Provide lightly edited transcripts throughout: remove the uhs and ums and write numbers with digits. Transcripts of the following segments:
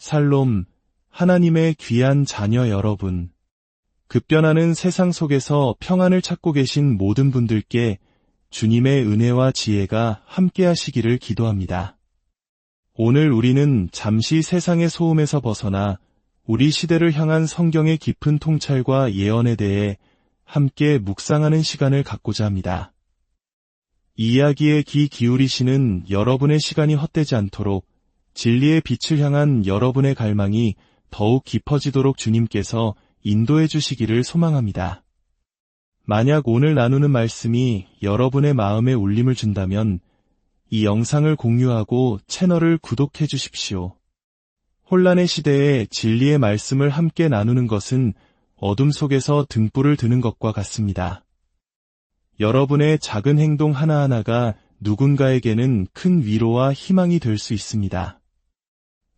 샬롬, 하나님의 귀한 자녀 여러분. 급변하는 세상 속에서 평안을 찾고 계신 모든 분들께 주님의 은혜와 지혜가 함께하시기를 기도합니다. 오늘 우리는 잠시 세상의 소음에서 벗어나 우리 시대를 향한 성경의 깊은 통찰과 예언에 대해 함께 묵상하는 시간을 갖고자 합니다. 이 이야기에 귀 기울이시는 여러분의 시간이 헛되지 않도록 진리의 빛을 향한 여러분의 갈망이 더욱 깊어지도록 주님께서 인도해 주시기를 소망합니다. 만약 오늘 나누는 말씀이 여러분의 마음에 울림을 준다면 이 영상을 공유하고 채널을 구독해 주십시오. 혼란의 시대에 진리의 말씀을 함께 나누는 것은 어둠 속에서 등불을 드는 것과 같습니다. 여러분의 작은 행동 하나하나가 누군가에게는 큰 위로와 희망이 될 수 있습니다.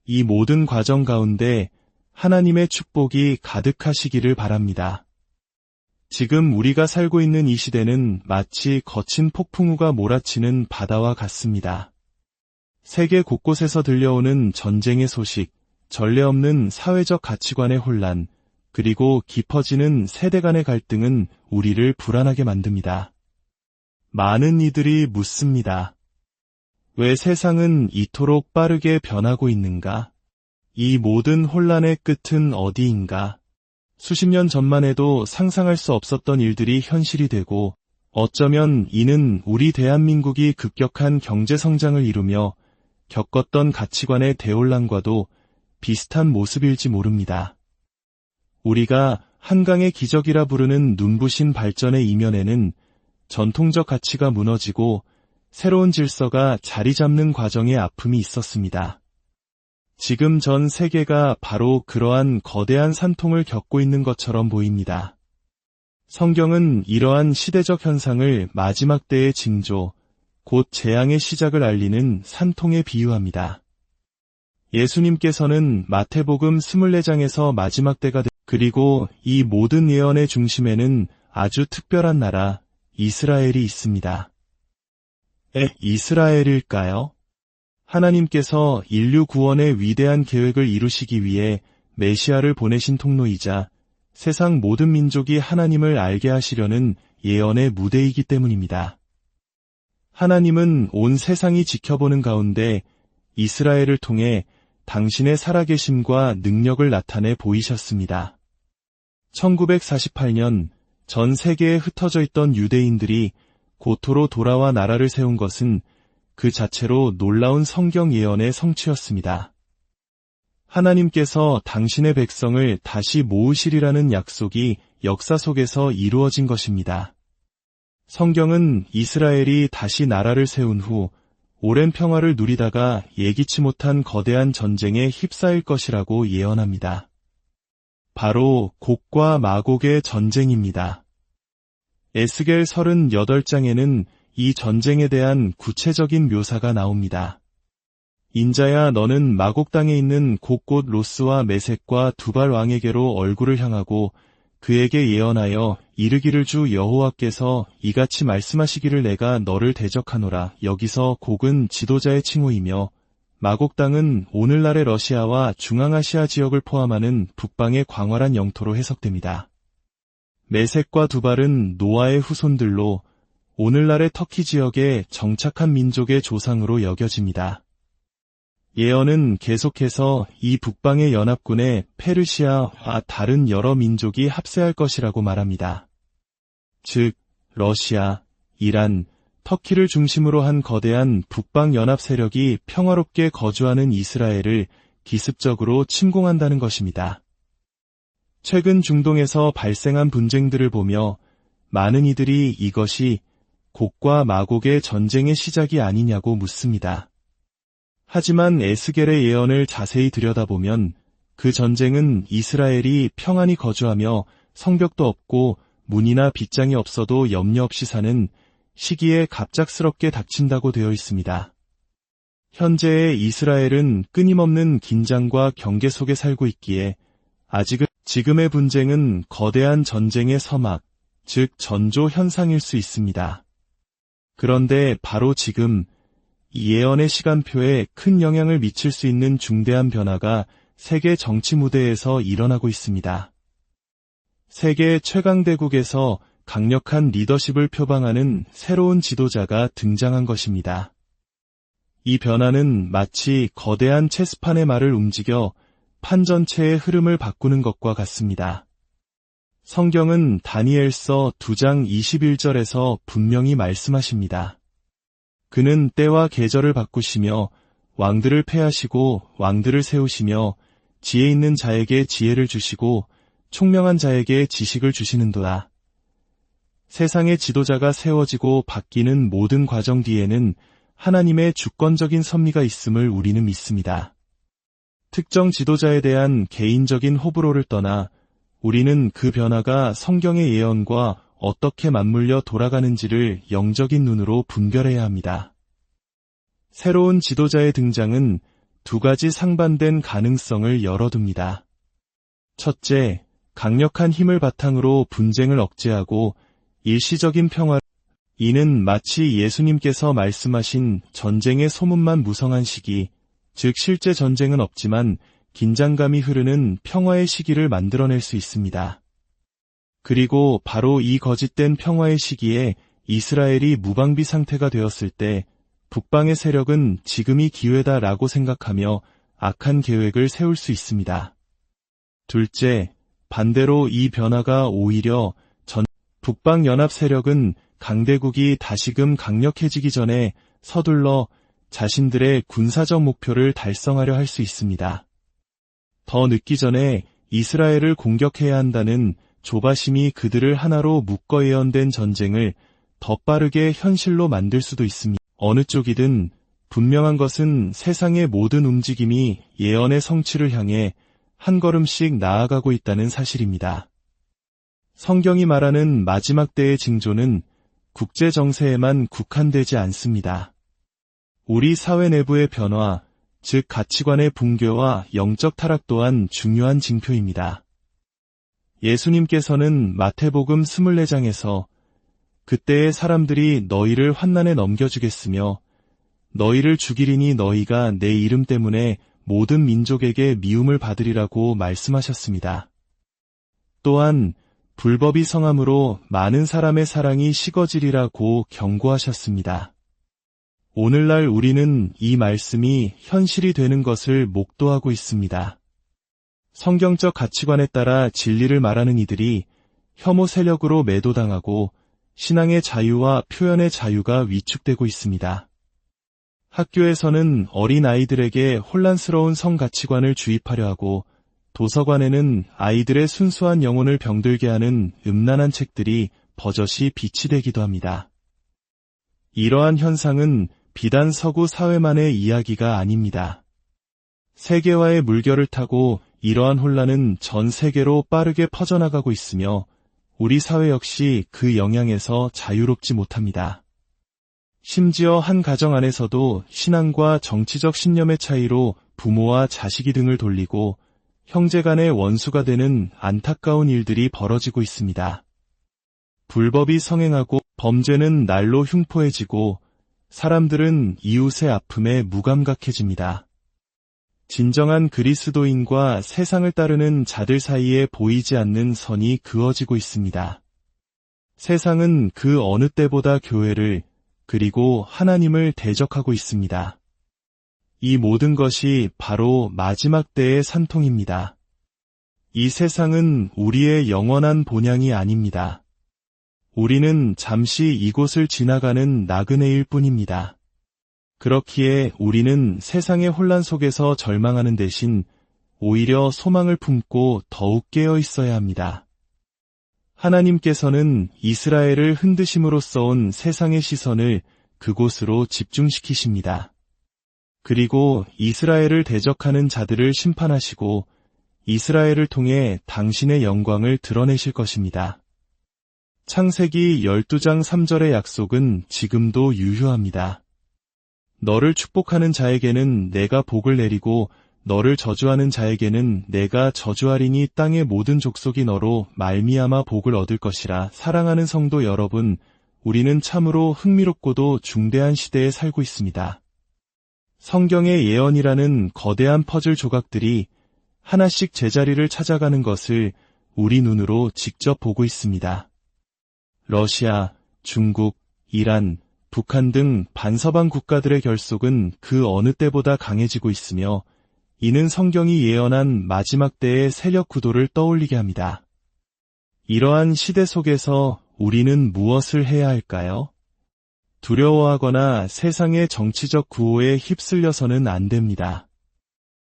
이 모든 과정 가운데 하나님의 축복이 가득하시기를 바랍니다. 지금 우리가 살고 있는 이 시대는 마치 거친 폭풍우가 몰아치는 바다와 같습니다. 세계 곳곳에서 들려오는 전쟁의 소식, 전례 없는 사회적 가치관의 혼란, 그리고 깊어지는 세대 간의 갈등은 우리를 불안하게 만듭니다. 많은 이들이 묻습니다. 왜 세상은 이토록 빠르게 변하고 있는가? 이 모든 혼란의 끝은 어디인가? 수십 년 전만 해도 상상할 수 없었던 일들이 현실이 되고 어쩌면 이는 우리 대한민국이 급격한 경제 성장을 이루며 겪었던 가치관의 대혼란과도 비슷한 모습일지 모릅니다. 우리가 한강의 기적이라 부르는 눈부신 발전의 이면에는 전통적 가치가 무너지고 새로운 질서가 자리 잡는 과정의 아픔이 있었습니다. 지금 전 세계가 바로 그러한 거대한 산통을 겪고 있는 것처럼 보입니다. 성경은 이러한 시대적 현상을 마지막 때의 징조, 곧 재앙의 시작을 알리는 산통에 비유합니다. 예수님께서는 마태복음 24장에서 마지막 때가 그리고 이 모든 예언의 중심에는 아주 특별한 나라, 이스라엘이 있습니다. 이스라엘일까요? 하나님께서 인류 구원의 위대한 계획을 이루시기 위해 메시아를 보내신 통로이자 세상 모든 민족이 하나님을 알게 하시려는 예언의 무대이기 때문입니다. 하나님은 온 세상이 지켜보는 가운데 이스라엘을 통해 당신의 살아계심과 능력을 나타내 보이셨습니다. 1948년 전 세계에 흩어져 있던 유대인들이 고토로 돌아와 나라를 세운 것은 그 자체로 놀라운 성경 예언의 성취였습니다. 하나님께서 당신의 백성을 다시 모으시리라는 약속이 역사 속에서 이루어진 것입니다. 성경은 이스라엘이 다시 나라를 세운 후 오랜 평화를 누리다가 예기치 못한 거대한 전쟁에 휩싸일 것이라고 예언합니다. 바로 곡과 마곡의 전쟁입니다. 에스겔 38장에는 이 전쟁에 대한 구체적인 묘사가 나옵니다. 인자야 너는 마곡 땅에 있는 곡곳 로스와 메섹과 두발 왕에게로 얼굴을 향하고 그에게 예언하여 이르기를 주 여호와께서 이같이 말씀하시기를 내가 너를 대적하노라. 여기서 곡은 지도자의 칭호이며 마곡 땅은 오늘날의 러시아와 중앙아시아 지역을 포함하는 북방의 광활한 영토로 해석됩니다. 메섹과 두발은 노아의 후손들로 오늘날의 터키 지역에 정착한 민족의 조상으로 여겨집니다. 예언은 계속해서 이 북방의 연합군에 페르시아와 다른 여러 민족이 합세할 것이라고 말합니다. 즉, 러시아, 이란, 터키를 중심으로 한 거대한 북방 연합 세력이 평화롭게 거주하는 이스라엘을 기습적으로 침공한다는 것입니다. 최근 중동에서 발생한 분쟁들을 보며 많은 이들이 이것이 곡과 마곡의 전쟁의 시작이 아니냐고 묻습니다. 하지만 에스겔의 예언을 자세히 들여다보면 그 전쟁은 이스라엘이 평안히 거주하며 성벽도 없고 문이나 빗장이 없어도 염려 없이 사는 시기에 갑작스럽게 닥친다고 되어 있습니다. 현재의 이스라엘은 끊임없는 긴장과 경계 속에 살고 있기에 지금의 분쟁은 거대한 전쟁의 서막, 즉 전조 현상일 수 있습니다. 그런데 바로 지금 이 예언의 시간표에 큰 영향을 미칠 수 있는 중대한 변화가 세계 정치 무대에서 일어나고 있습니다. 세계 최강대국에서 강력한 리더십을 표방하는 새로운 지도자가 등장한 것입니다. 이 변화는 마치 거대한 체스판의 말을 움직여 판 전체의 흐름을 바꾸는 것과 같습니다. 성경은 다니엘서 2장 21절에서 분명히 말씀하십니다. 그는 때와 계절을 바꾸시며 왕들을 패하시고 왕들을 세우시며 지혜 있는 자에게 지혜를 주시고 총명한 자에게 지식을 주시는도다. 세상의 지도자가 세워지고 바뀌는 모든 과정 뒤에는 하나님의 주권적인 섭리가 있음을 우리는 믿습니다. 특정 지도자에 대한 개인적인 호불호를 떠나 우리는 그 변화가 성경의 예언과 어떻게 맞물려 돌아가는지를 영적인 눈으로 분별해야 합니다. 새로운 지도자의 등장은 두 가지 상반된 가능성을 열어둡니다. 첫째, 강력한 힘을 바탕으로 분쟁을 억제하고 일시적인 평화. 이는 마치 예수님께서 말씀하신 전쟁의 소문만 무성한 시기, 즉 실제 전쟁은 없지만 긴장감이 흐르는 평화의 시기를 만들어낼 수 있습니다. 그리고 바로 이 거짓된 평화의 시기에 이스라엘이 무방비 상태가 되었을 때 북방의 세력은 지금이 기회다라고 생각하며 악한 계획을 세울 수 있습니다. 둘째, 반대로 이 변화가 오히려 북방 연합 세력은 강대국이 다시금 강력해지기 전에 서둘러 자신들의 군사적 목표를 달성하려 할 수 있습니다. 더 늦기 전에 이스라엘을 공격해야 한다는 조바심이 그들을 하나로 묶어 예언된 전쟁을 더 빠르게 현실로 만들 수도 있습니다. 어느 쪽이든 분명한 것은 세상의 모든 움직임이 예언의 성취를 향해 한 걸음씩 나아가고 있다는 사실입니다. 성경이 말하는 마지막 때의 징조는 국제 정세에만 국한되지 않습니다. 우리 사회 내부의 변화, 즉 가치관의 붕괴와 영적 타락 또한 중요한 징표입니다. 예수님께서는 마태복음 24장에서 그때의 사람들이 너희를 환난에 넘겨주겠으며 너희를 죽이리니 너희가 내 이름 때문에 모든 민족에게 미움을 받으리라고 말씀하셨습니다. 또한 불법이 성함으로 많은 사람의 사랑이 식어지리라고 경고하셨습니다. 오늘날 우리는 이 말씀이 현실이 되는 것을 목도하고 있습니다. 성경적 가치관에 따라 진리를 말하는 이들이 혐오 세력으로 매도당하고 신앙의 자유와 표현의 자유가 위축되고 있습니다. 학교에서는 어린 아이들에게 혼란스러운 성 가치관을 주입하려 하고 도서관에는 아이들의 순수한 영혼을 병들게 하는 음란한 책들이 버젓이 비치되기도 합니다. 이러한 현상은 비단 서구 사회만의 이야기가 아닙니다. 세계화의 물결을 타고 이러한 혼란은 전 세계로 빠르게 퍼져나가고 있으며 우리 사회 역시 그 영향에서 자유롭지 못합니다. 심지어 한 가정 안에서도 신앙과 정치적 신념의 차이로 부모와 자식이 등을 돌리고 형제 간의 원수가 되는 안타까운 일들이 벌어지고 있습니다. 불법이 성행하고 범죄는 날로 흉포해지고 사람들은 이웃의 아픔에 무감각해집니다. 진정한 그리스도인과 세상을 따르는 자들 사이에 보이지 않는 선이 그어지고 있습니다. 세상은 그 어느 때보다 교회를 그리고 하나님을 대적하고 있습니다. 이 모든 것이 바로 마지막 때의 산통입니다. 이 세상은 우리의 영원한 본향이 아닙니다. 우리는 잠시 이곳을 지나가는 나그네일 뿐입니다. 그렇기에 우리는 세상의 혼란 속에서 절망하는 대신 오히려 소망을 품고 더욱 깨어 있어야 합니다. 하나님께서는 이스라엘을 흔드심으로써 온 세상의 시선을 그곳으로 집중시키십니다. 그리고 이스라엘을 대적하는 자들을 심판하시고 이스라엘을 통해 당신의 영광을 드러내실 것입니다. 창세기 12장 3절의 약속은 지금도 유효합니다. 너를 축복하는 자에게는 내가 복을 내리고 너를 저주하는 자에게는 내가 저주하리니 땅의 모든 족속이 너로 말미암아 복을 얻을 것이라. 사랑하는 성도 여러분, 우리는 참으로 흥미롭고도 중대한 시대에 살고 있습니다. 성경의 예언이라는 거대한 퍼즐 조각들이 하나씩 제자리를 찾아가는 것을 우리 눈으로 직접 보고 있습니다. 러시아, 중국, 이란, 북한 등 반서방 국가들의 결속은 그 어느 때보다 강해지고 있으며 이는 성경이 예언한 마지막 때의 세력 구도를 떠올리게 합니다. 이러한 시대 속에서 우리는 무엇을 해야 할까요? 두려워하거나 세상의 정치적 구호에 휩쓸려서는 안 됩니다.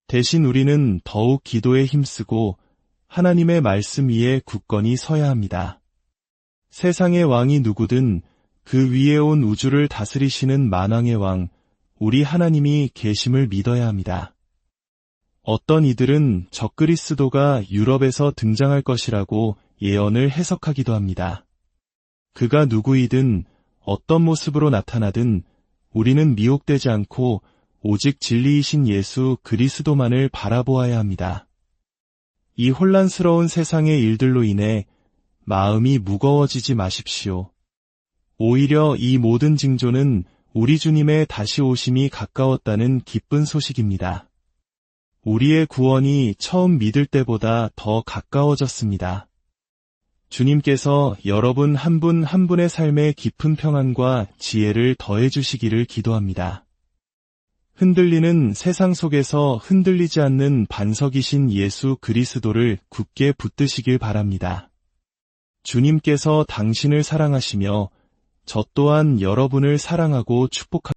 대신 우리는 더욱 기도에 힘쓰고 하나님의 말씀 위에 굳건히 서야 합니다. 세상의 왕이 누구든 그 위에 온 우주를 다스리시는 만왕의 왕, 우리 하나님이 계심을 믿어야 합니다. 어떤 이들은 적그리스도가 유럽에서 등장할 것이라고 예언을 해석하기도 합니다. 그가 누구이든 어떤 모습으로 나타나든 우리는 미혹되지 않고 오직 진리이신 예수 그리스도만을 바라보아야 합니다. 이 혼란스러운 세상의 일들로 인해 마음이 무거워지지 마십시오. 오히려 이 모든 징조는 우리 주님의 다시 오심이 가까웠다는 기쁜 소식입니다. 우리의 구원이 처음 믿을 때보다 더 가까워졌습니다. 주님께서 여러분 한 분 한 분의 삶에 깊은 평안과 지혜를 더해 주시기를 기도합니다. 흔들리는 세상 속에서 흔들리지 않는 반석이신 예수 그리스도를 굳게 붙드시길 바랍니다. 주님께서 당신을 사랑하시며 저 또한 여러분을 사랑하고 축복합니다.